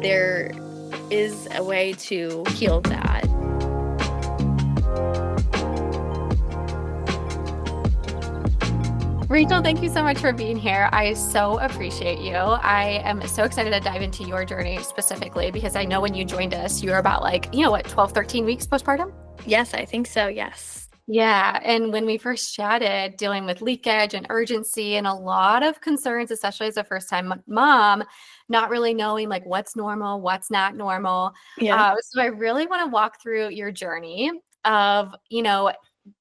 there is a way to heal that. Rachel, thank you so much for being here. I so appreciate you. I am so excited to dive into your journey specifically because I know when you joined us, you were about 12, 13 weeks postpartum? Yes, I think so. Yes. Yeah. And when we first chatted, dealing with leakage and urgency and a lot of concerns, especially as a first time mom, not really knowing like what's normal, what's not normal. Yeah. So I really want to walk through your journey of,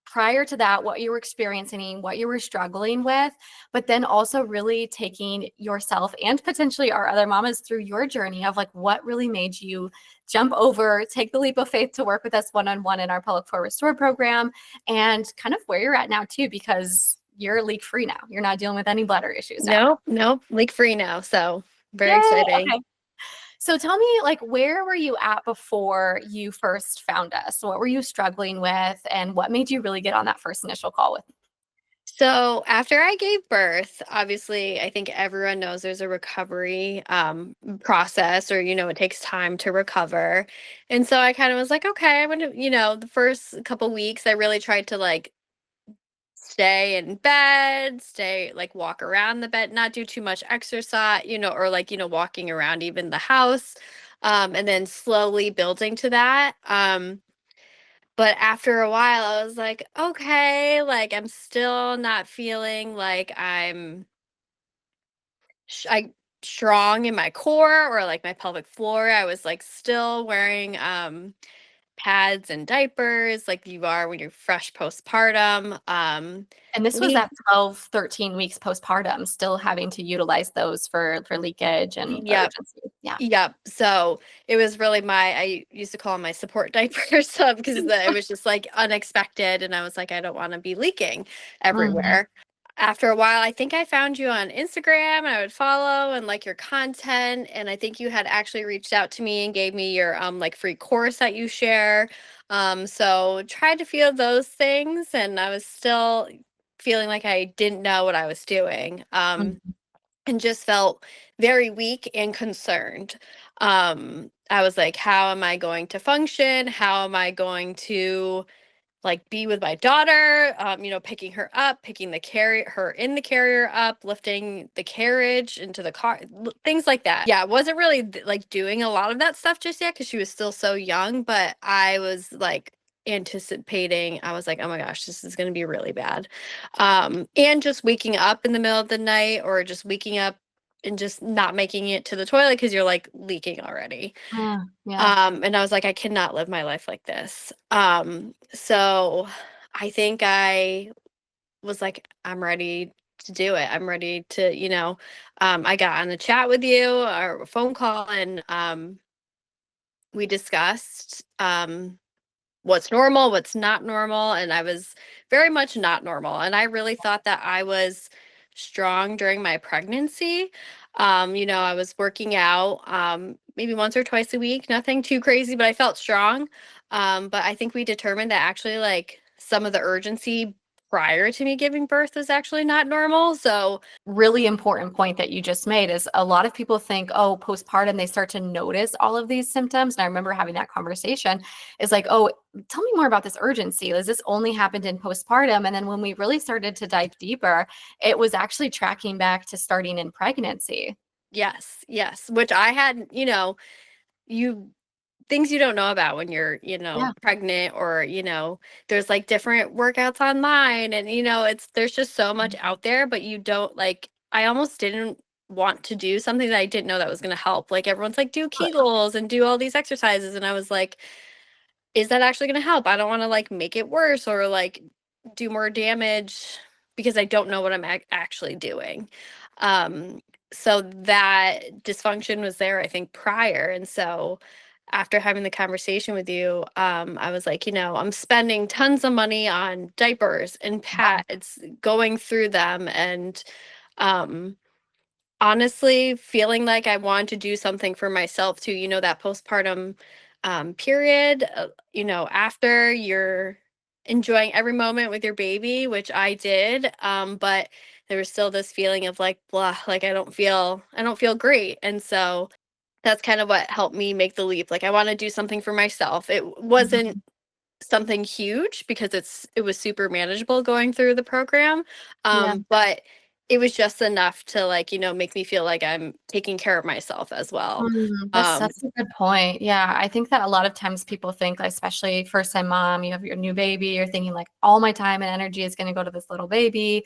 prior to that, what you were experiencing, what you were struggling with, but then also really taking yourself and potentially our other mamas through your journey of like what really made you jump over, take the leap of faith to work with us one-on-one in our Pelvic Floor Restore program, and kind of where you're at now too, because you're leak free now. You're not dealing with any bladder issues now. Nope. Leak free now. So very Yay! exciting. Okay. So tell me, like, where were you at before you first found us? What were you struggling with, and what made you really get on that first initial call with me? So after I gave birth, obviously, I think everyone knows there's a recovery process, or it takes time to recover. And so I kind of was like, okay, I'm gonna, the first couple weeks, I really tried to like stay in bed, stay like walk around the bed, not do too much exercise, or like walking around even the house, and then slowly building to that. But after a while, I was like, okay, like I'm still not feeling like I strong in my core or like my pelvic floor. I was like still wearing pads and diapers like you are when you're fresh postpartum. And this was Le- at 12, 13 weeks postpartum, still having to utilize those for leakage and yep. urgency. Yeah. Yep. So it was really I used to call them my support diapers because it was just like unexpected. And I was like, I don't want to be leaking Mhm. everywhere. After a while, I think I found you on Instagram and I would follow and like your content. And I think you had actually reached out to me and gave me your like free course that you share. So tried to feel those things and I was still feeling like I didn't know what I was doing. Mhm. And just felt very weak and concerned. I was like, how am I going to function? How am I going to like be with my daughter? Picking her up, picking her in the carrier up, lifting the carriage into the car, things like that. Yeah, I wasn't really like doing a lot of that stuff just yet because she was still so young, but I was like anticipating. I was like, oh my gosh, this is going to be really bad. And just waking up in the middle of the night or just waking up and just not making it to the toilet because you're like leaking already. Yeah. And I was like, I cannot live my life like this. So I think I was like, I'm ready to do it. I'm ready to, I got on the chat with you or a phone call and we discussed what's normal, what's not normal. And I was very much not normal. And I really thought that I was strong during my pregnancy. I was working out maybe once or twice a week, nothing too crazy, but I felt strong. But I think we determined that actually, like, some of the urgency prior to me giving birth was actually not normal. So, Really important point that you just made is a lot of people think, oh, postpartum, they start to notice all of these symptoms. And I remember having that conversation is like, oh, tell me more about this urgency. Is this only happened in postpartum? And then when we really started to dive deeper, it was actually tracking back to starting in pregnancy. yes, which I had, you things you don't know about when you're, Yeah. pregnant or, there's like different workouts online and, there's just so much out there, but you don't like, I almost didn't want to do something that I didn't know that was going to help. Like everyone's like, do Kegels and do all these exercises. And I was like, is that actually going to help? I don't want to like make it worse or like do more damage because I don't know what I'm actually doing. Um, so that dysfunction was there, I think, prior. And so after having the conversation with you, I was like, I'm spending tons of money on diapers and pads, going through them, and um, honestly feeling like I want to do something for myself too. That postpartum period, after you're enjoying every moment with your baby, which I did, but there was still this feeling of like blah, like I don't feel great. And so that's kind of what helped me make the leap. Like I want to do something for myself. It wasn't Mhm. something huge because it was super manageable going through the program. Yeah. But it was just enough to like, make me feel like I'm taking care of myself as well. That's Um, such a good point. Yeah, I think that a lot of times people think, like, especially first time mom, you have your new baby, you're thinking like all my time and energy is going to go to this little baby.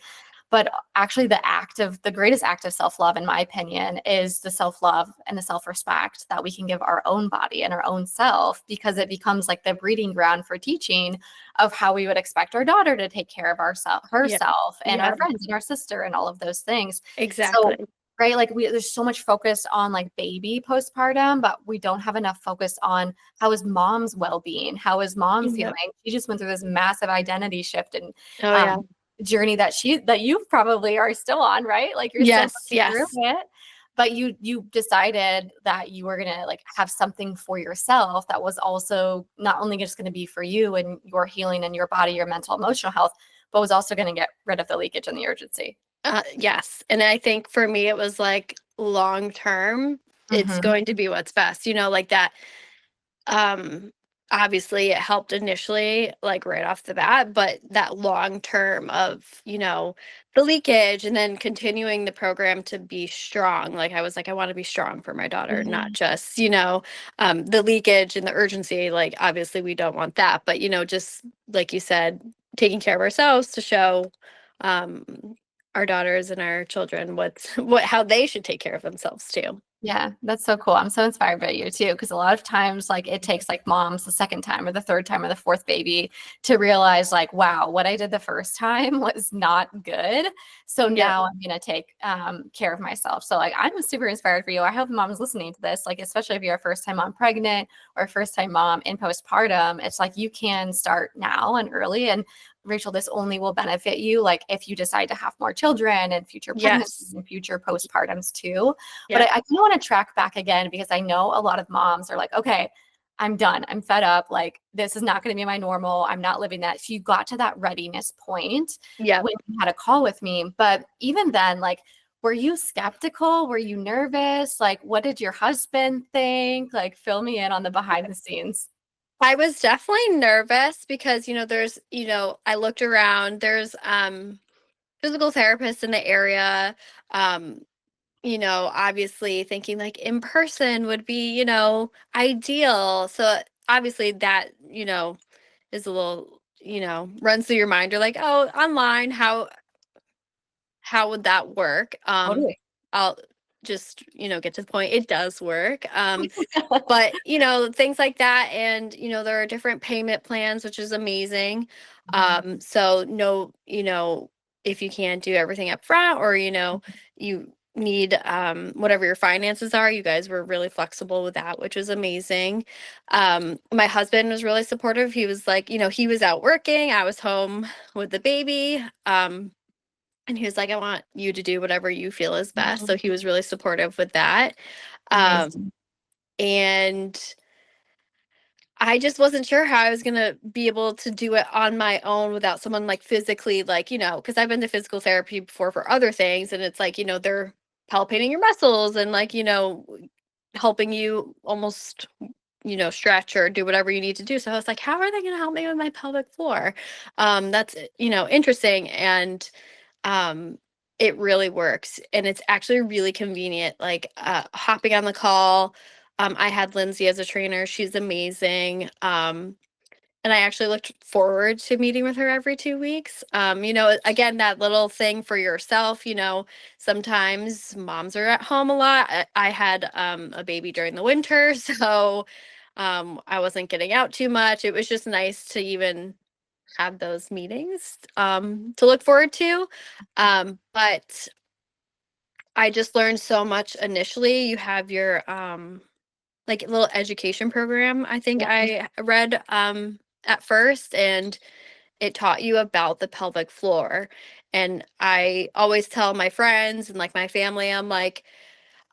But actually, the greatest act of self love, in my opinion, is the self love and the self respect that we can give our own body and our own self, because it becomes like the breeding ground for teaching of how we would expect our daughter to take care of yeah, herself and yeah, our friends and our sister and all of those things. So, exactly. right, like there's so much focus on like baby postpartum, but we don't have enough focus on how is mom's well-being, how is mom feeling. Yep. She just went through this massive identity shift and Oh yeah. um, journey that you probably are still on, right? Like you're still Yes, going through yes. it, but you decided that you were gonna like have something for yourself that was also not only just gonna be for you and your healing and your body, your mental, emotional health, but was also gonna get rid of the leakage and the urgency. Yes. And I think for me, it was like long term, it's Hmm. going to be what's best, like that. Um, Obviously, it helped initially, like right off the bat, but that long term of, the leakage and then continuing the program to be strong. Like I was like, I want to be strong for my daughter, not Yeah. just, the leakage and the urgency. Like, obviously, we don't want that, but, just like you said, taking care of ourselves to show, um, our daughters and our children how they should take care of themselves too. Yeah, that's so cool. I'm so inspired by you too, because a lot of times, like, it takes like moms the second time or the third time or the fourth baby to realize, like, wow, what I did the first time was not good. So Yeah. now I'm gonna take care of myself. So, like, I'm super inspired for you. I hope mom's listening to this, like, especially if you're a first time mom pregnant or a first time mom in postpartum. It's like you can start now and early. And Rachel, this only will benefit you, like, if you decide to have more children and future pregnancies Yes. and future postpartums too. But I Yeah. kind of want to track back again because I know a lot of moms are like, okay, I'm done. I'm fed up. Like, this is not going to be my normal. I'm not living that. So you got to that readiness point Yeah. when you had a call with me. But even then, like, were you skeptical? Were you nervous? Like, what did your husband think? Like, fill me in on the behind the scenes. I was definitely nervous because, there's, I looked around, there's physical therapists in the area. Um, obviously thinking like in person would be, ideal. So obviously that, is a little, runs through your mind. You're like, oh, online, how would that work? Totally. I'll just, get to the point. It does work. But, things like that, and, there are different payment plans, which is amazing. So no, if you can't do everything up front or, you need whatever your finances are, you guys were really flexible with that, which was amazing. My husband was really supportive. He was like, he was out working, I was home with the baby. And he was like, I want you to do whatever you feel is best. So he was really supportive with that. Um, Amazing. and I just wasn't sure how I was gonna be able to do it on my own without someone like physically, like, because I've been to physical therapy before for other things, and it's like, they're palpating your muscles and like, helping you almost, stretch or do whatever you need to do. So I was like, how are they gonna help me with my pelvic floor? That's, interesting. And um it really works, and it's actually really convenient, like hopping on the call. I had Lindsay as a trainer. She's amazing. And I actually looked forward to meeting with her every 2 weeks. Again, that little thing for yourself. Sometimes moms are at home a lot. I had a baby during the winter, so I wasn't getting out too much. It was just nice to even have those meetings to look forward to. But I just learned so much initially. You have your like little education program, I think Yeah. I read at first, and it taught you about the pelvic floor. And I always tell my friends and like my family, I'm like,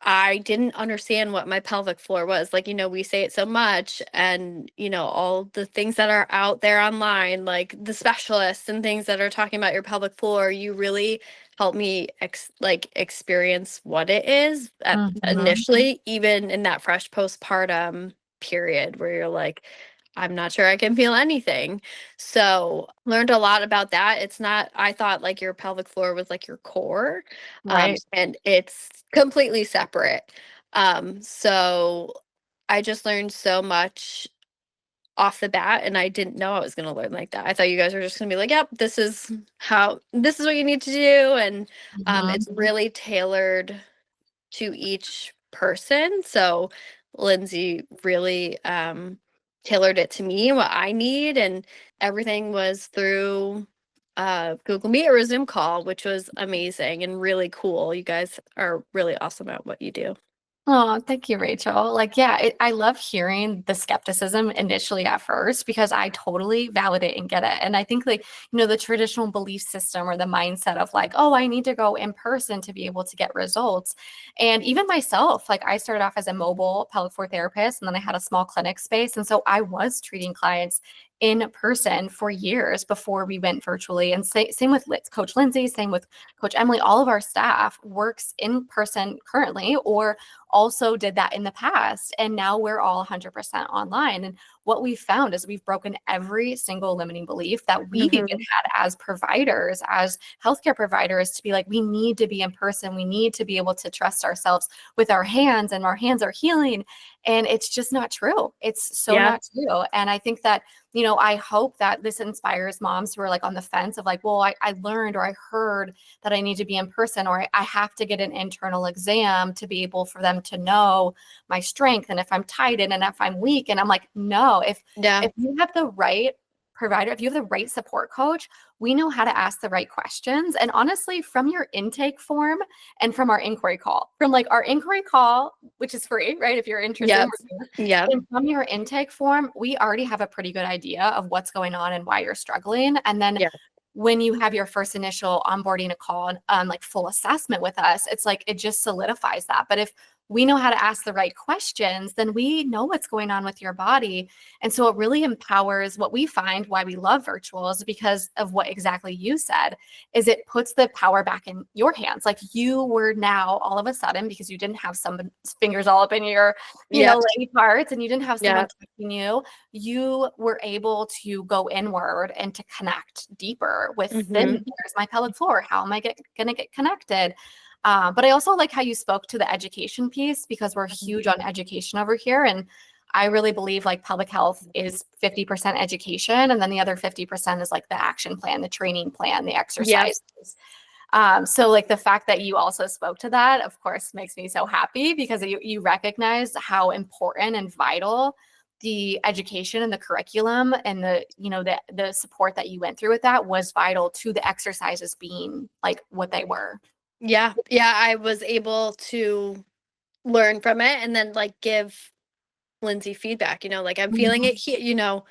I didn't understand what my pelvic floor was. Like, we say it so much, and, all the things that are out there online, like the specialists and things that are talking about your pelvic floor, you really helped me experience what it is Mhm. initially, even in that fresh postpartum period where you're like, I'm not sure I can feel anything. So learned a lot about that. It's not, I thought like your pelvic floor was like your core, Right. and it's completely separate. So I just learned so much off the bat, and I didn't know I was going to learn like that. I thought you guys were just going to be like, yep, this is what you need to do. And it's Mhm. really tailored to each person. So Lindsay really tailored it to me, what I need, and everything was through Google Meet or a Zoom call, which was amazing and really cool. You guys are really awesome at what you do. Oh, thank you, Rachel. Like, yeah, I love hearing the skepticism initially at first because I totally validate and get it. And I think, like, the traditional belief system or the mindset of like, oh, I need to go in person to be able to get results. And even myself, like, I started off as a mobile pelvic floor therapist, and then I had a small clinic space. And so I was treating clients in person for years before we went virtually. And same with Coach Lindsay, same with Coach Emily. All of our staff works in person currently, or also did that in the past. And now we're all 100% online. And what we've found is we've broken every single limiting belief that we've even Hmm. had as providers, as healthcare providers, to be like, we need to be in person. We need to be able to trust ourselves with our hands, and our hands are healing. And it's just not true. It's so Yeah. not true. And I think that, I hope that this inspires moms who are like on the fence of like, well, I learned or I heard that I need to be in person, or I have to get an internal exam to be able for them to know my strength and if I'm tight and if I'm weak. And I'm like, no, Yeah. if you have the right provider, if you have the right support coach, we know how to ask the right questions. And honestly, from your intake form and from our inquiry call, from like our inquiry call, which is free, right? If you're interested in Yep. working with, Yep. and from your intake form, we already have a pretty good idea of what's going on and why you're struggling. And then Yeah. when you have your first initial onboarding a call, like full assessment with us, it's like it just solidifies that. But if we know how to ask the right questions, then we know what's going on with your body. And so it really empowers. What we find why we love virtual is because of what exactly you said, is it puts the power back in your hands. Like you were now all of a sudden, because you didn't have some fingers all up in your, Yep. lady parts, and you didn't have someone Yep. touching you, you were able to go inward and to connect deeper with, then Hmm. here's my pelvic floor. How am I going to get connected? But I also like how you spoke to the education piece, because we're huge on education over here. And I really believe like public health is 50% education. And then the other 50% is like the action plan, the training plan, the Yep. exercises. So like the fact that you also spoke to that, of course, makes me so happy, because you recognize how important and vital the education and the curriculum and the support that you went through with that was vital to the exercises being like what they were. Yeah. Yeah. I was able to learn from it and then like give Lindsay feedback, like I'm feeling it Mhm. here,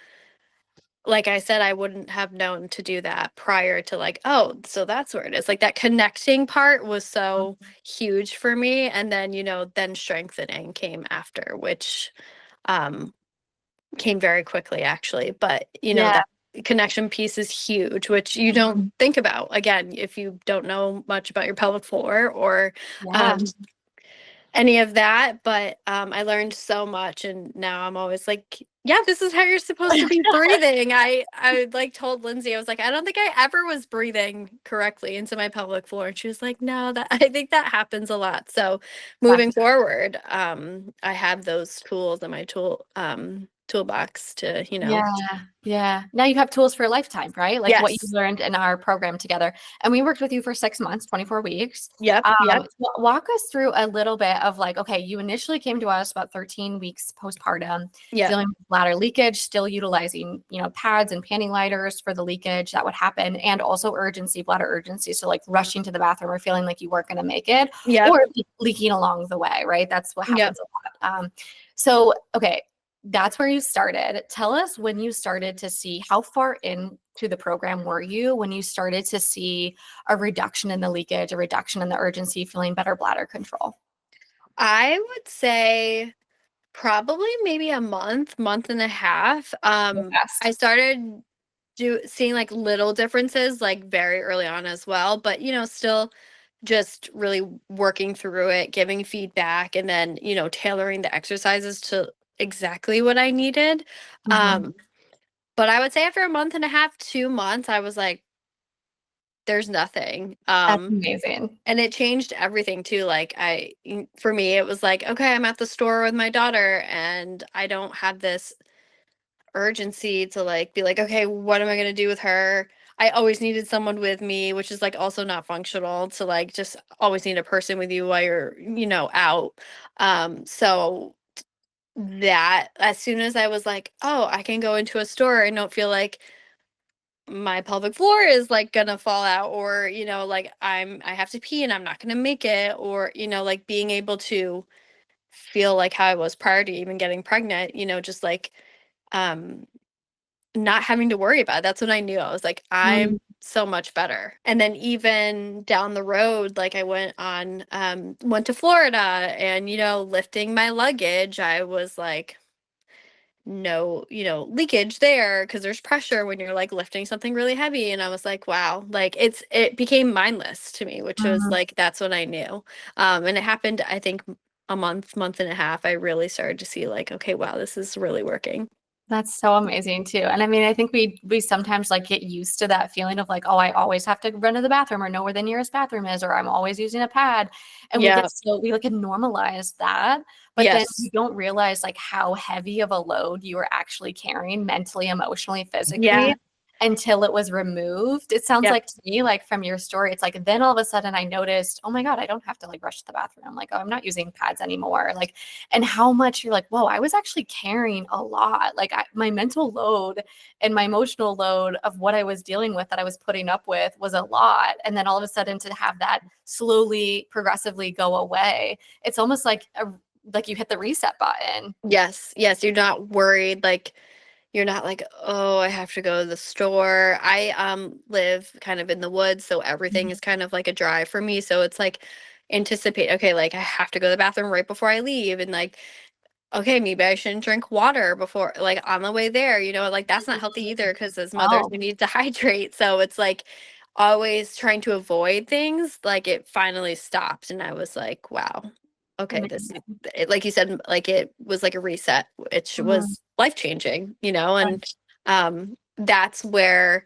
like I said, I wouldn't have known to do that prior to like, oh, so that's where it is. Like that connecting part was so huge for me. And then, then strengthening came after, which um came very quickly actually. But Yeah. that connection piece is huge, which you don't think about again if you don't know much about your pelvic floor or Yeah. um any of that, but I learned so much, and now I'm always like, yeah, this is how you're supposed to be breathing. I like told Lindsay, I was like, I don't think I ever was breathing correctly into my pelvic floor, and she was like, no, that I think that happens a lot. So moving That's forward, I have those tools in my toolbox to, Yeah, yeah. Now you have tools for a lifetime, right? Like what you yes, learned in our program together. And we worked with you for 6 months, 24 weeks. yep, yep, Walk us through a little bit of like, okay, you initially came to us about 13 weeks postpartum, yep, dealing with bladder leakage, still utilizing, pads and panty lighters for the leakage that would happen, and also urgency, bladder urgency. So like rushing to the bathroom or feeling like you weren't going to make it, yep, or leaking along the way, right? That's what yep. happens a lot. So, okay, that's where you started. Tell us when you started to see, how far into the program were you when you started to see a reduction in the leakage, a reduction in the urgency, feeling better bladder control? I would say probably maybe a month, month and a half. I Fast. started seeing like little differences like very early on as well, but still just really working through it, giving feedback, and then, tailoring the exercises to exactly what I needed. Mhm. Um, but I would say after a month and a half, 2 months, I was like, there's nothing. That's amazing. And it changed everything too. Like for me, it was like, okay, I'm at the store with my daughter and I don't have this urgency to like be like, okay, what am I gonna do with her? I always needed someone with me, which is like also not functional to like just always need a person with you while you're, out. So that as soon as I was like, oh, I can go into a store and don't feel like my pelvic floor is like gonna fall out, or like I have to pee and I'm not gonna make it, or like being able to feel like how I was prior to even getting pregnant, just like um not having to worry about it. That's when I knew I was like, I'm Mm. so much better. And then even down the road, like I went to Florida and, lifting my luggage, I was like, no, leakage there because there's pressure when you're like lifting something really heavy. And I was like, wow, like it became mindless to me, which was Mm. like that's what I knew. And it happened, I think, a month and a half. I really started to see like, okay, wow, this is really working. That's so amazing too. And I mean, I think we sometimes like get used to that feeling of like, oh, I always have to run to the bathroom or know where the nearest bathroom is, or I'm always using a pad. And Yeah. we like normalize that, but then we Yes. don't realize like how heavy of a load you are actually carrying mentally, emotionally, physically Yeah. until it was removed. It sounds Yep. like to me, like from your story, it's like then all of a sudden I noticed, oh my God, I don't have to like rush to the bathroom. Like, oh, I'm not using pads anymore. Like, and how much you're like, whoa, I was actually carrying a lot. Like my mental load and my emotional load of what I was dealing with that I was putting up with was a lot. And then all of a sudden to have that slowly, progressively go away, it's almost like you hit the reset button. Yes. Yes. You're not worried. Like you're not like, oh, I have to go to the store. I live kind of in the woods, so everything Mhm. is kind of like a drive for me. So it's like anticipate, okay, like I have to go to the bathroom right before I leave, and like, okay, maybe I shouldn't drink water before like on the way there, like that's not healthy either because as mothers Oh, we need to hydrate. So it's like always trying to avoid things, like it finally stopped and I was like, wow. Okay, this amazing. like you said, like it was like a reset, which Mhm. was life changing, and Right. that's where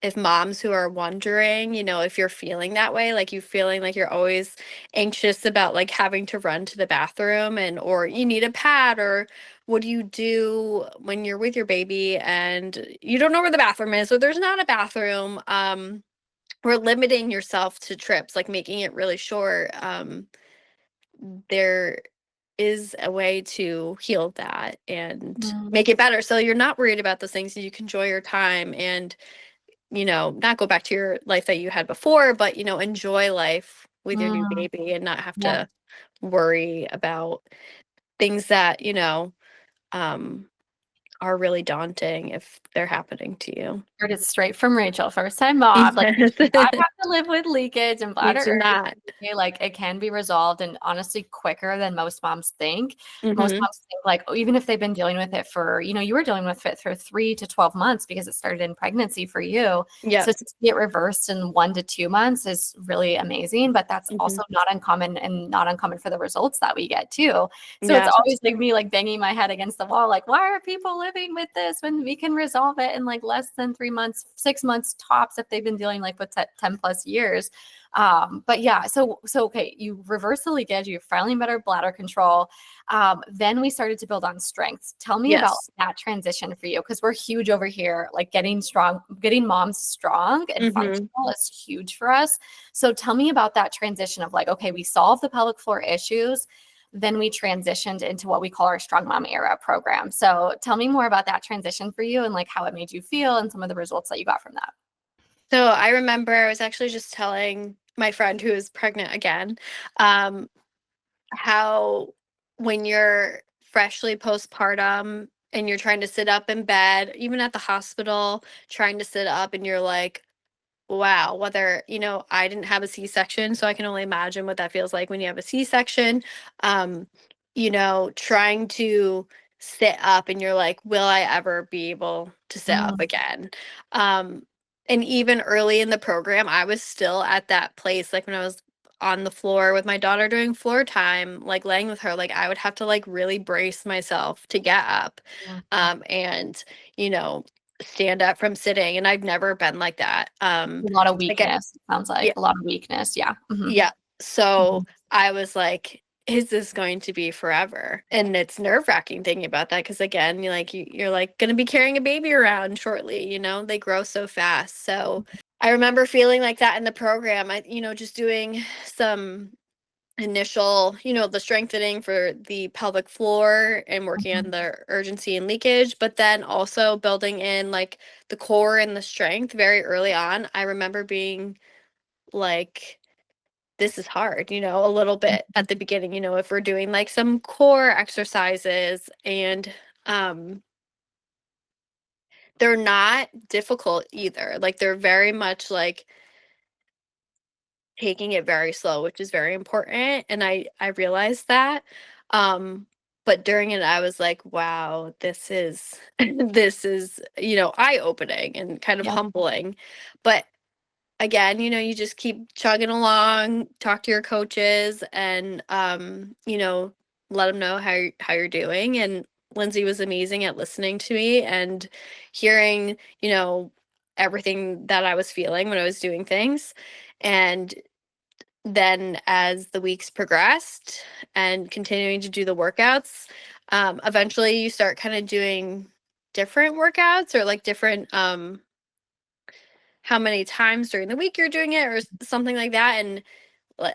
if moms who are wondering, if you're feeling that way, like you feeling like you're always anxious about like having to run to the bathroom and or you need a pad, or what do you do when you're with your baby and you don't know where the bathroom is or there's not a bathroom, or limiting yourself to trips, like making it really short. There is a way to heal that and Mm. make it better so you're not worried about those things and you can enjoy your time and not go back to your life that you had before, but, enjoy life with your new Mm. baby and not have Yeah. to worry about things that, um, are really daunting if they're happening to you. Heard it straight from Rachel, first time mom. Like, you Yes. do not have to live with leakage and You bladder do not. urgency. Like, it can be resolved and honestly quicker than most moms think. Most Mhm. moms think, like, oh, even if they've been dealing with it for, you were dealing with it for 3 to 12 months because it started in pregnancy for you. So Yep. to see it reversed in 1 to 2 months is really amazing. But that's Mhm. also not uncommon and not uncommon for the results that we get too. So it's Yeah. always like me like banging my head against the wall, like, why are people living with this when we can resolve it in like less than 3 months, 6 months tops if they've been dealing like with 10 plus years. But yeah, so okay, you reverse the leakage, you have finally better bladder control. Then we started to build on strengths. Tell me about Yes. that transition for you because we're huge over here, like getting strong, getting moms strong and Mhm. functional is huge for us. So tell me about that transition of like, okay, we solved the pelvic floor issues, then we transitioned into what we call our Strong Mom Era program. So tell me more about that transition for you and like how it made you feel and some of the results that you got from that. So I remember I was actually just telling my friend who is pregnant again, um, how when you're freshly postpartum and you're trying to sit up in bed, even at the hospital, trying to sit up and you're like, wow, whether, I didn't have a C-section, so I can only imagine what that feels like when you have a C-section. Um, trying to sit up and you're like, will I ever be able to sit up Mm, again? Um, and even early in the program, I was still at that place, like when I was on the floor with my daughter during floor time, like laying with her, like I would have to like really brace myself to get up. mm. And, you know, stand up from sitting, and I've never been like that. A lot of Like I, weakness, it sounds yeah, like a lot of weakness. Yeah. yeah. So Mhm. I was like, is this going to be forever? And it's nerve-wracking thinking about that because again, you're like going to be carrying a baby around shortly, they grow so fast. So I remember feeling like that in the program. Just doing some initial, the strengthening for the pelvic floor and working on Mhm. the urgency and leakage, but then also building in like the core and the strength very early on. I remember being like, this is hard, a little bit at the beginning, if we're doing like some core exercises and they're not difficult either. Like they're very much like taking it very slow, which is very important, and I realized that. But during it I was like, wow, this is this is, eye-opening and kind of Yeah. humbling. But again, you just keep chugging along, talk to your coaches and let them know how you're doing. And Lindsay was amazing at listening to me and hearing, everything that I was feeling when I was doing things. And then as the weeks progressed and continuing to do the workouts, eventually you start kind of doing different workouts or like different how many times during the week you're doing it or something like that. And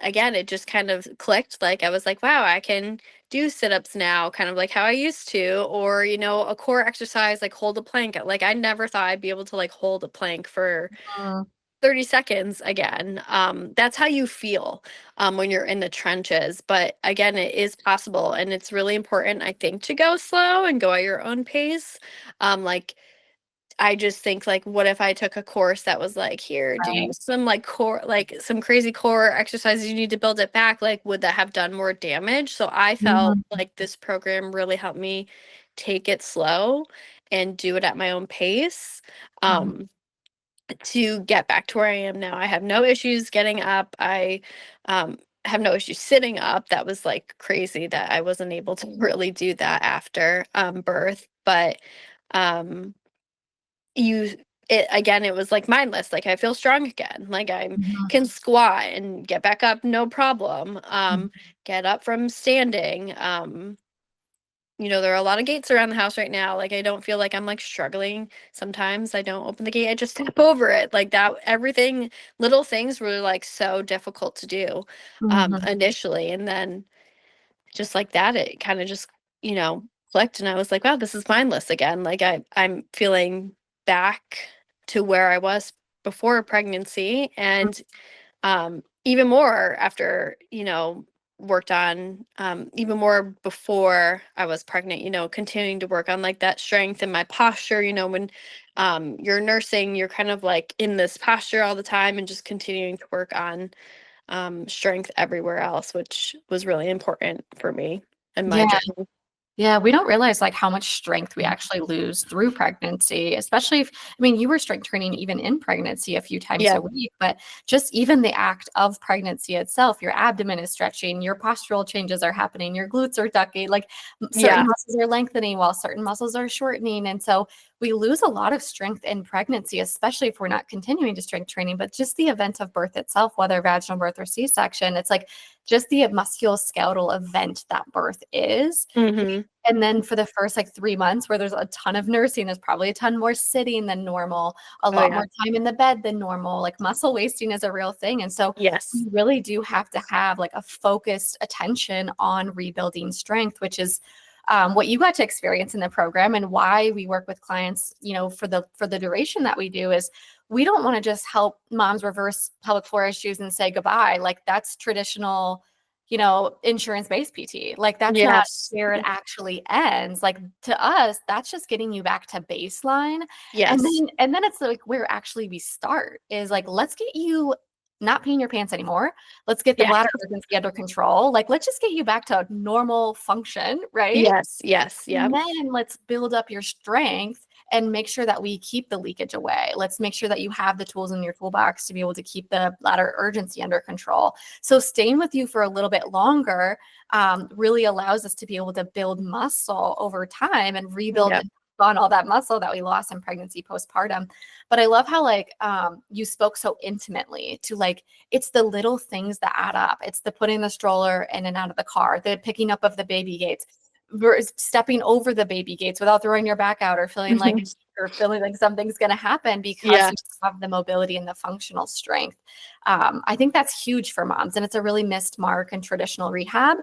again, it just kind of clicked. Like I was like, wow, I can do sit-ups now, kind of like how I used to, or a core exercise like hold a plank. Like I never thought I'd be able to like hold a plank for Mm, 30 seconds again. That's how you feel when you're in the trenches. But again, it is possible. And it's really important, I think, to go slow and go at your own pace. Like, I just think, like, what if I took a course that was like, here, do right. some like core, like some crazy core exercises you need to build it back? Like, would that have done more damage? So I felt Mhm. like this program really helped me take it slow and do it at my own pace. Mhm. Um, to get back to where I am now. I have no issues getting up. I have no issues sitting up. That was like crazy that I wasn't able to really do that after birth. But um, you, it again, it was like mindless. Like I feel strong again. Like I Mhm. can squat and get back up, no problem. Mhm. Get up from standing. There are a lot of gates around the house right now. Like I don't feel like I'm like struggling. Sometimes I don't open the gate, I just step over it. Like that everything, little things were like so difficult to do Mhm. initially. And then just like that, it kind of just, you know, clicked and I was like, wow, this is mindless again. Like I'm feeling back to where I was before pregnancy and even more after, worked on even more before I was pregnant, continuing to work on like that strength and my posture, when you're nursing, you're kind of like in this posture all the time and just continuing to work on strength everywhere else, which was really important for me in my Yeah. journey. Yeah, we don't realize like how much strength we actually lose through pregnancy, especially if, I mean, you were strength training even in pregnancy a few times Yeah. a week, but just even the act of pregnancy itself, your abdomen is stretching, your postural changes are happening, your glutes are ducking, like certain Yeah. muscles are lengthening while certain muscles are shortening. And so we lose a lot of strength in pregnancy, especially if we're not continuing to strength training, but just the event of birth itself, whether vaginal birth or C-section, it's like just the musculoskeletal event that birth is. Hmm. And then for the first like 3 months where there's a ton of nursing, there's probably a ton more sitting than normal, a Oh lot yeah. more time in the bed than normal. Like muscle wasting is a real thing. And so Yes. we really do have to have like a focused attention on rebuilding strength, which is what you got to experience in the program and why we work with clients, for the duration that we do is we don't want to just help moms reverse pelvic floor issues and say goodbye. Like that's traditional insurance-based PT. Like that's not Yes. where it actually ends. Like to us, that's just getting you back to baseline. And Yes. then it's like where actually we start is like, let's get you not peeing your pants anymore. Let's get the Yeah. bladder urgency under control. Like, let's just get you back to normal function, right? Yes. Yes. And Yep. then let's build up your strength and make sure that we keep the leakage away. Let's make sure that you have the tools in your toolbox to be able to keep the bladder urgency under control. So staying with you for a little bit longer really allows us to be able to build muscle over time and rebuild Yep. and on all that muscle that we lost in pregnancy postpartum. But I love how like you spoke so intimately to like it's the little things that add up. It's the putting the stroller in and out of the car, the picking up of the baby gates, stepping over the baby gates without throwing your back out or feeling like Mhm. something's going to happen because you Yes. have the mobility and the functional strength. I think that's huge for moms, and it's a really missed mark in traditional rehab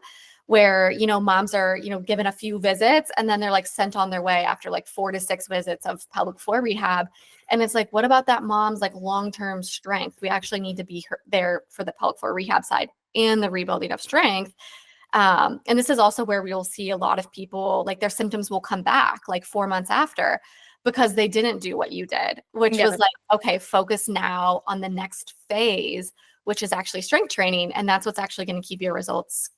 where moms are given a few visits and then they're like sent on their way after like 4 to 6 visits of pelvic floor rehab. And it's like, what about that mom's like long-term strength? We actually need to be there for the pelvic floor rehab side and the rebuilding of strength. And this is also where we'll see a lot of people like their symptoms will come back like 4 months after because they didn't do what you did, which was Yes. like, okay, focus now on the next phase, which is actually strength training. And that's what's actually going to keep your results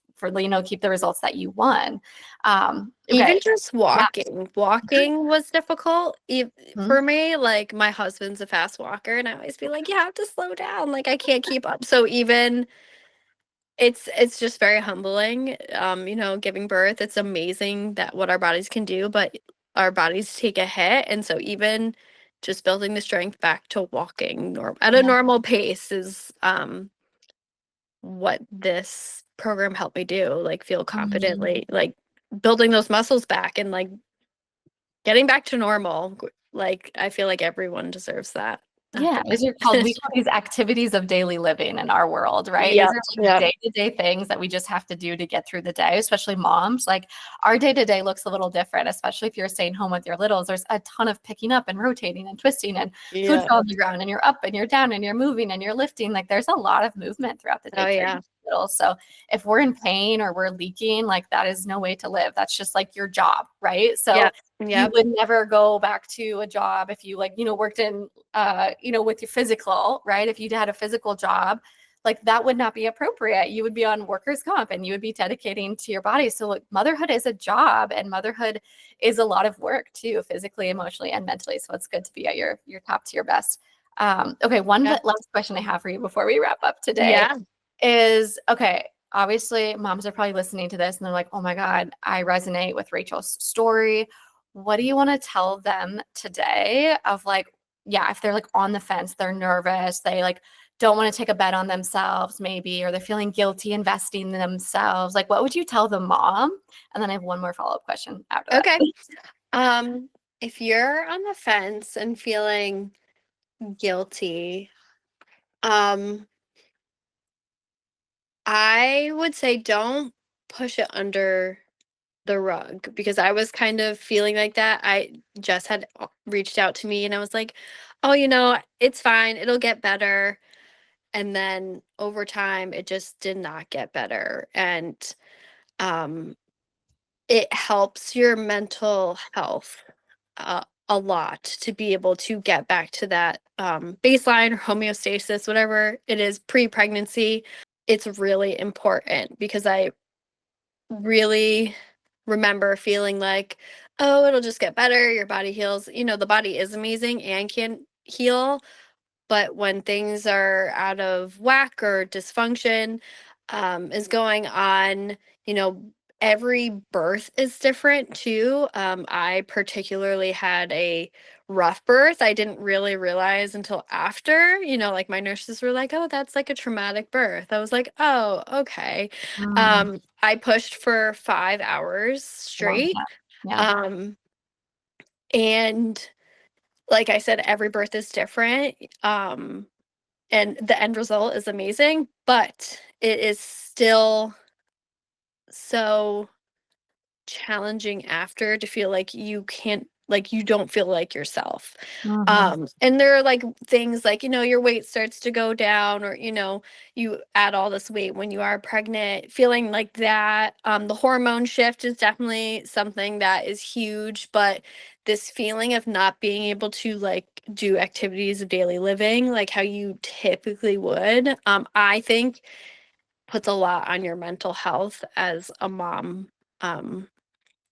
keep the results that you won. Even Okay. just Yeah. walking was difficult Mhm. for me. Like my husband's a fast walker, and I always be like, "You have to slow down. Like I can't keep up." So even it's just very humbling. Giving birth, it's amazing that what our bodies can do, but our bodies take a hit, and so even just building the strength back to walking at a Yeah. normal pace is what this program helped me do. Like feel Mhm. confidently, like building those muscles back and like getting back to normal. Like I feel like everyone deserves that after Yeah, these are we call these activities of daily living in our world, right? These Yep, are like yep. day-to-day things that we just have to do to get through the day, especially moms. Like our day-to-day looks a little different, especially if you're staying home with your littles. There's a ton of picking up and rotating and twisting and food Yeah. fell on the ground and you're up and you're down and you're moving and you're lifting. Like there's a lot of movement throughout the Oh day carrying yeah. littles. So if we're in pain or we're leaking, like that is no way to live. That's just like your job, right? So Yep. you Yep. would never go back to a job if you like, worked in with your physical, right? If you had a physical job, like that would not be appropriate. You would be on workers' comp and you would be dedicating to your body. So like, motherhood is a job and motherhood is a lot of work too, physically, emotionally, and mentally. So it's good to be at your top to your best. Okay, one Yeah. last question I have for you before we wrap up today Yeah. is okay. Obviously, moms are probably listening to this and they're like, oh my God, I resonate with Rachel's story. What do you want to tell them today of like, yeah, if they're like on the fence, they're nervous, they like don't want to take a bet on themselves, maybe, or they're feeling guilty investing in themselves. Like, what would you tell the mom? And then I have one more follow-up question after that. Okay. Um, if you're on the fence and feeling guilty, um, I would say don't push it under the rug because I was kind of feeling like that. Jess had reached out to me and I was like, "Oh, it's fine. It'll get better." And then over time it just did not get better. And um it helps your mental health a lot to be able to get back to that baseline or homeostasis, whatever it is, pre-pregnancy. It's really important because I really remember feeling like, oh, it'll just get better. Your body heals. The body is amazing and can heal. But when things are out of whack or dysfunction is going on, you know, every birth is different too. I particularly had a rough birth. I didn't really realize until after, like my nurses were like, oh, that's like a traumatic birth. I was like, oh, okay. Mm, I pushed for 5 hours long straight. time. Yeah. Um, and like I said, every birth is different. And the end result is amazing, but it is still so challenging after to feel like you can't like you don't feel like yourself. Mhm. And there are like things like, your weight starts to go down, or, you add all this weight when you are pregnant, feeling like that. The hormone shift is definitely something that is huge, but this feeling of not being able to like do activities of daily living like how you typically would, I think puts a lot on your mental health as a mom, um,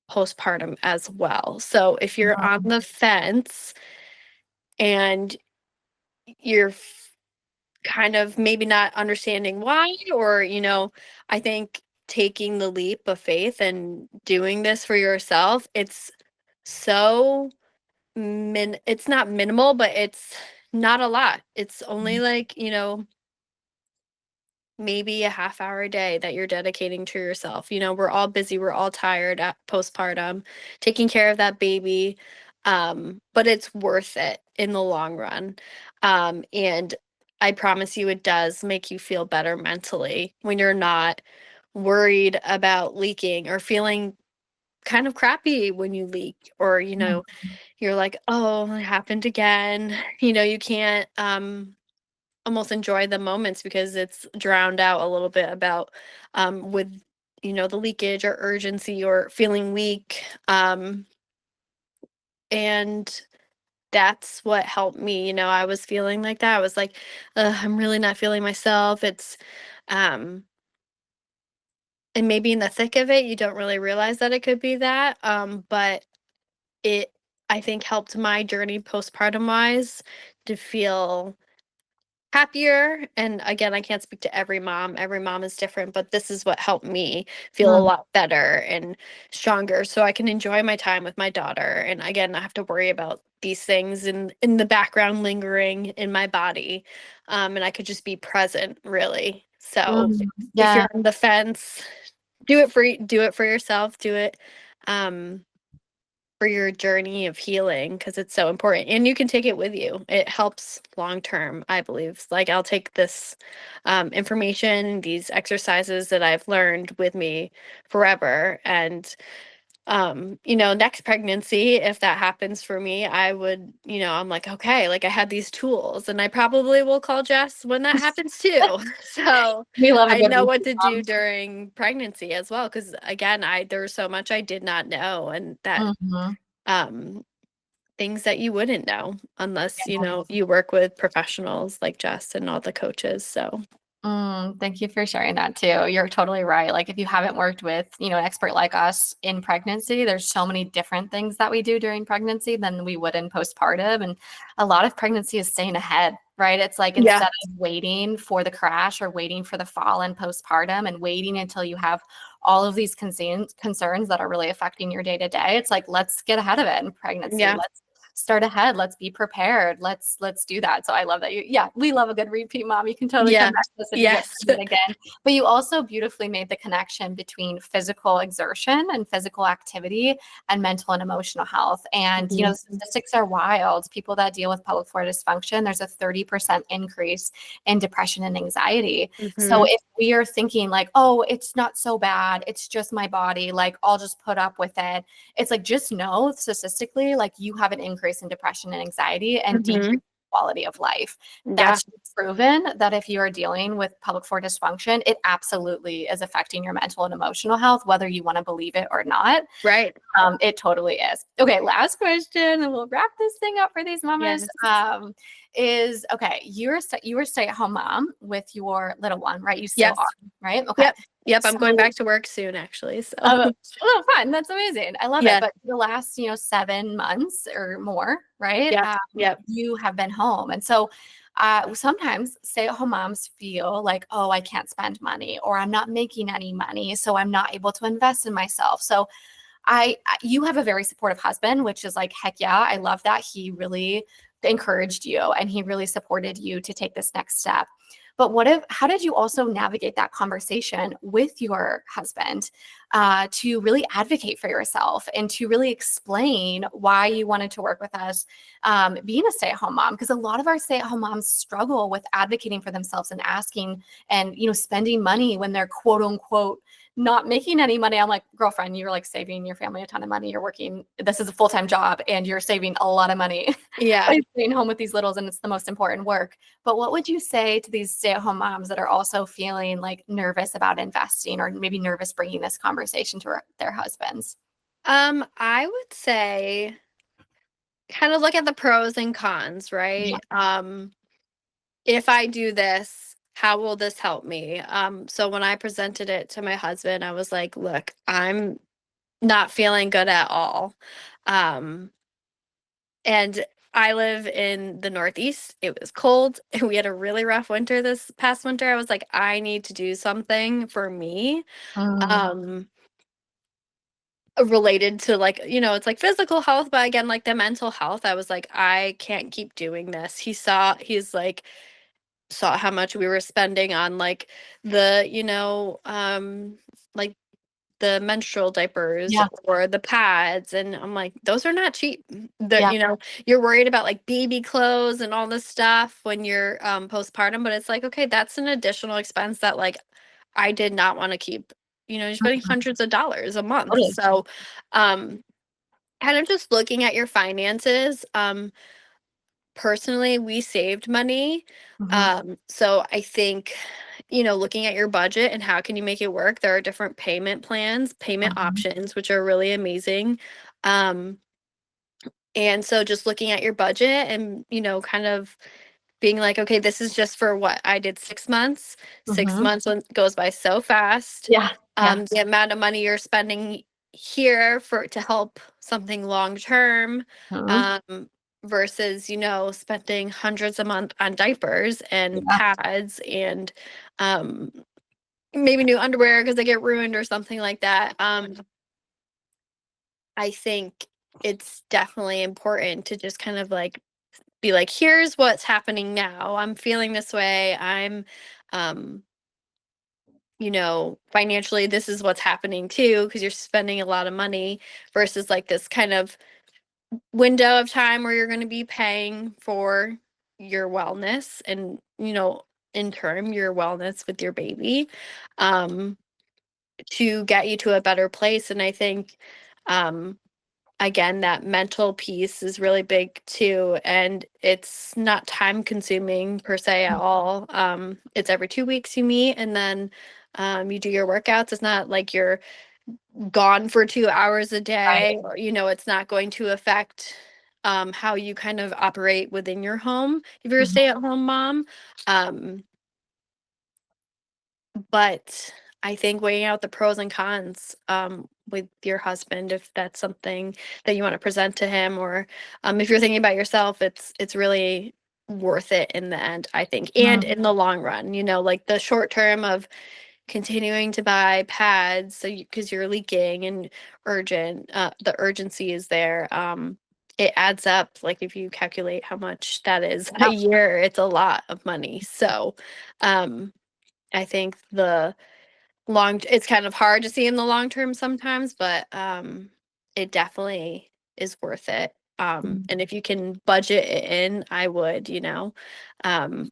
postpartum as well. So if you're on Mhm. the fence and you're kind of maybe not understanding why, or, I think taking the leap of faith and doing this for yourself, it's so it's not minimal, but it's not a lot. It's only like, maybe a half hour a day that you're dedicating to yourself. We're all busy, we're all tired at postpartum, taking care of that baby. But it's worth it in the long run. And I promise you, it does make you feel better mentally when you're not worried about leaking or feeling kind of crappy when you leak, or, you're like, oh, it happened again. You can't almost enjoy the moments because it's drowned out a little bit about with the leakage or urgency or feeling weak. And that's what helped me. I was feeling like that. I was like, I'm really not feeling myself. It's um and maybe in the thick of it you don't really realize that it could be that, but it, I think, helped my journey postpartum wise to feel happier. And again, I can't speak to every mom. Every mom is different, but this is what helped me feel a Mhm. lot better and stronger so I can enjoy my time with my daughter. And again, not have to worry about these things in the background lingering in my body. And I could just be present, really. So Mhm. if Yeah. you're on the fence, do it for yourself, do it um for your journey of healing, because it's so important, and you can take it with you. It helps long term, I believe. Like, I'll take this information, these exercises that I've learned with me forever. And next pregnancy, if that happens for me, I would, I'm like, okay, like I had these tools, and I probably will call Jess when that happens too. So We love a I good know what repeat to do mom. during pregnancy as well, because again, there was so much I did not know, and that Mhm. um, things that you wouldn't know unless, you work with professionals like Jess and all the coaches. So, Thank you for sharing that too. You're totally right. Like if you haven't worked with, an expert like us in pregnancy, there's so many different things that we do during pregnancy than we would in postpartum. And a lot of pregnancy is staying ahead, right? It's like yeah, instead of waiting for the crash or waiting for the fall in postpartum and waiting until you have all of these concerns that are really affecting your day to day, it's like let's get ahead of it in pregnancy. yeah, Let's start ahead. Let's be prepared. Let's do that. So I love that yeah, we love a good repeat mom. You can totally come yeah, back to us if you get yes. pregnant again. But you also beautifully made the connection between physical exertion and physical activity and mental and emotional health. And the Mhm. statistics are wild. People that deal with pelvic floor dysfunction, there's a 30% increase in depression and anxiety. So Mhm. if we are thinking like, oh, it's not so bad, it's just my body, like I'll just put up with it, it's like just know statistically like you have an increase in depression and anxiety and decrease Mhm. quality of life. Yeah, That's proven that if you are dealing with pelvic floor dysfunction, it absolutely is affecting your mental and emotional health, whether you want to believe it or not. right. It totally is. Okay, last question, and we'll wrap this thing up for these mamas. Yes. Is okay. You were stay at home mom with your little one, right? You still Yes. are, right? Okay. Yep. Yep. I'm going So back to work soon, actually. So, oh, fun. That's amazing. I love it. yeah. But the last, 7 months or more, right? Yep. Yep. You have been home. And so sometimes stay-at-home moms feel like, oh, I can't spend money or I'm not making any money. So I'm not able to invest in myself. So you have a very supportive husband, which is like, heck yeah, I love that. He really encouraged you and he really supported you to take this next step. But how did you also navigate that conversation with your husband to really advocate for yourself and to really explain why you wanted to work with us, being a stay-at-home mom? Because a lot of our stay-at-home moms struggle with advocating for themselves and asking and, spending money when they're quote unquote not making any money. I'm like, girlfriend, you're like saving your family a ton of money. You're working, this is a full-time job and you're saving a lot of money Yeah. by staying home with these littles, and it's the most important work. But what would you say to these stay-at-home moms that are also feeling like nervous about investing, or maybe nervous bringing this conversation to their husbands? I would say kind of look at the pros and cons, Yeah. right? If I do this, how will this help me? So when I presented it to my husband, I was like, look, I'm not feeling good at all. Um, and I live in the Northeast. It was cold and we had a really rough winter this past winter. I was like, I need to do something for me. Mm, Um, related to like, it's like physical health, but again, like the mental health, I was like, I can't keep doing this. Saw how much we were spending on like the, like the menstrual diapers yeah. or the pads. And I'm like, those are not cheap. Yeah. You're worried about like baby clothes and all this stuff when you're postpartum, but it's like, okay, that's an additional expense that like I did not want to keep. You're spending Mhm. hundreds of dollars a month. Totally. So um kind of just looking at your finances. Personally, we saved money. Mhm. So I think, looking at your budget and how can you make it work, there are different payment plans, payment Mhm. options, which are really amazing. Um, and so just looking at your budget and, kind of being like, okay, this is just for what I did 6 months. Six Mhm. months goes by so fast. Yeah. Yeah. The amount of money you're spending here for to help something long term, Mhm. um, versus spending hundreds a month on diapers and Yeah. pads and um, maybe new underwear because they get ruined or something like that. I think it's definitely important to just kind of like be like, here's what's happening now. I'm feeling this way. Um, financially, this is what's happening too, because you're spending a lot of money versus like this kind of window of time where you're going to be paying for your wellness and, in turn, your wellness with your baby, um, to get you to a better place. And I think, um, again, that mental piece is really big too, and it's not time consuming per se at all. It's every 2 weeks you meet, and then you do your workouts. It's not like you're gone for 2 hours a Right. day, or it's not going to affect how you kind of operate within your home if you're a Mhm. stay-at-home mom. Um, but I think weighing out the pros and cons with your husband, if that's something that you want to present to him, or if you're thinking about yourself, it's really worth it in the end, I think, and Mhm. in the long run. Like the short term of continuing to buy pads, so because you're leaking and the urgency is there. It adds up. Like if you calculate how much that is a Yeah. year, it's a lot of money. So, um, I think it's kind of hard to see in the long term sometimes, but it definitely is worth it. Mhm. And if you can budget it in, I would,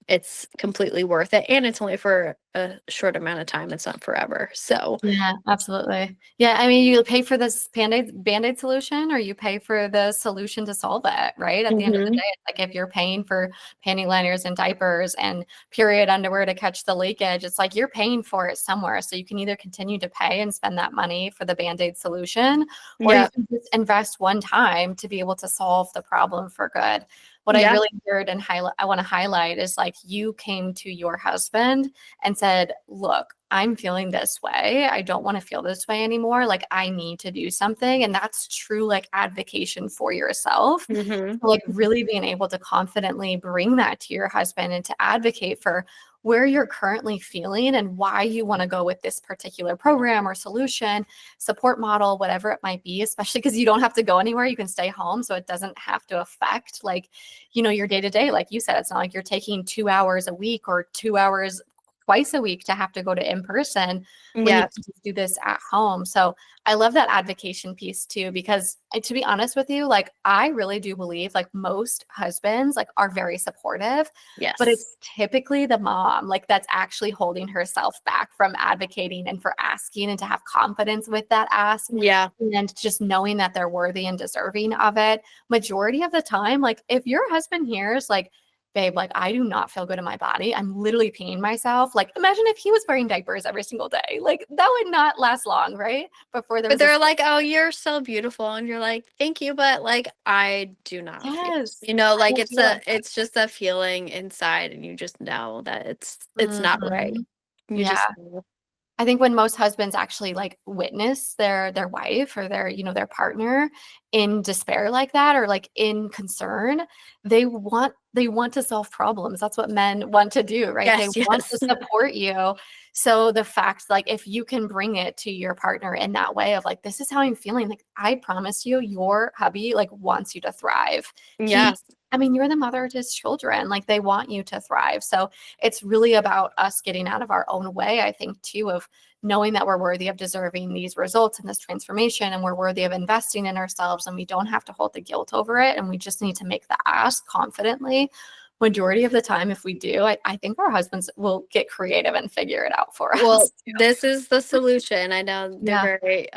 it's completely worth it. And it's only for a short amount of time. It's not forever. So, Yeah, absolutely. Yeah, I mean, you pay for this Band-Aid solution, or you pay for the solution to solve it, right? At the end of the day, mhm. it's like if you're paying for panty liners and diapers and period underwear to catch the leakage, it's like you're paying for it somewhere. So you can either continue to pay and spend that money for the Band-Aid solution, or you Yeah. can just invest one time to be able to solve the problem for good. What I Yeah. really heard and I want to highlight is like you came to your husband and said, look, I'm feeling this way. I don't want to feel this way anymore. Like I need to do something. And that's true like advocation for yourself. hmm So, like really being able to confidently bring that to your husband and to advocate for where you're currently feeling and why you want to go with this particular program or solution, support model, whatever it might be, especially because you don't have to go anywhere. You can stay home. So it doesn't have to affect like, your day to day. Like you said, it's not like you're taking 2 hours a week or 2 hours twice a week to have to go to in person when you Yeah. can just do this at home. So I love that advocation piece too, because to be honest with you, like I really do believe like most husbands like are very supportive, but Yes. it's typically the mom like that's actually holding herself back from advocating and for asking and to have confidence with that ask Yeah. and just knowing that they're worthy and deserving of it. Majority of the time, like if your husband hears like, babe, like I do not feel good in my body. I'm literally peeing myself. Like imagine if he was wearing diapers every single day. Like that would not last long, right? Before there But was a they're like, "Oh, you're so beautiful." And you're like, "Thank you, but like I do not feel." yes, You know, I like don't feel like it's just a feeling inside and you just know that it's that. not right. Mhm. You Yeah. just know. I think when most husbands actually like witness their wife or their, you know, their partner in despair like that or like in concern, they want to solve problems. That's what men want to do, right? They Yes, want to yes. support you. So the fact like if you can bring it to your partner in that way of like this is how I'm feeling, like I promise you your hubby like wants you to thrive. He Yes. I mean, you're the mother of his children. Like they want you to thrive. So it's really about us getting out of our own way, I think, too, of knowing that we're worthy of deserving these results and this transformation, and we're worthy of investing in ourselves, and we don't have to hold the guilt over it. And we just need to make the ask confidently. Majority of the time, if we do, I think our husbands will get creative and figure it out for Well, us. this is the solution. I know they're Yeah. very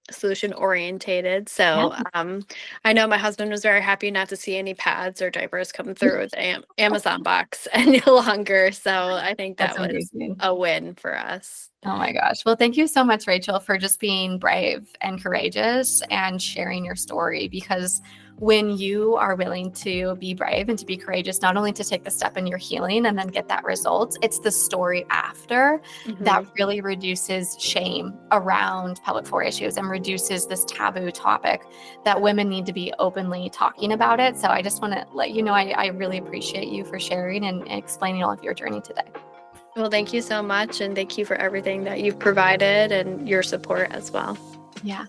solution orientated. Yeah. So I know my husband was very happy not to see any pads or diapers come through the Amazon box any longer. So I think That's that was amazing. a win for us. Oh my gosh. Well, thank you so much, Rachel, for just being brave and courageous and sharing your story. Because when you are willing to be brave and to be courageous, not only to take the step in your healing and then get that result, it's the story after that Hmm. really reduces shame around pelvic floor issues and reduces this taboo topic that women need to be openly talking about it. So I just want to let you know I really appreciate you for sharing and explaining all of your journey today. Well, thank you so much. And thank you for everything that you've provided and your support as well. Yeah.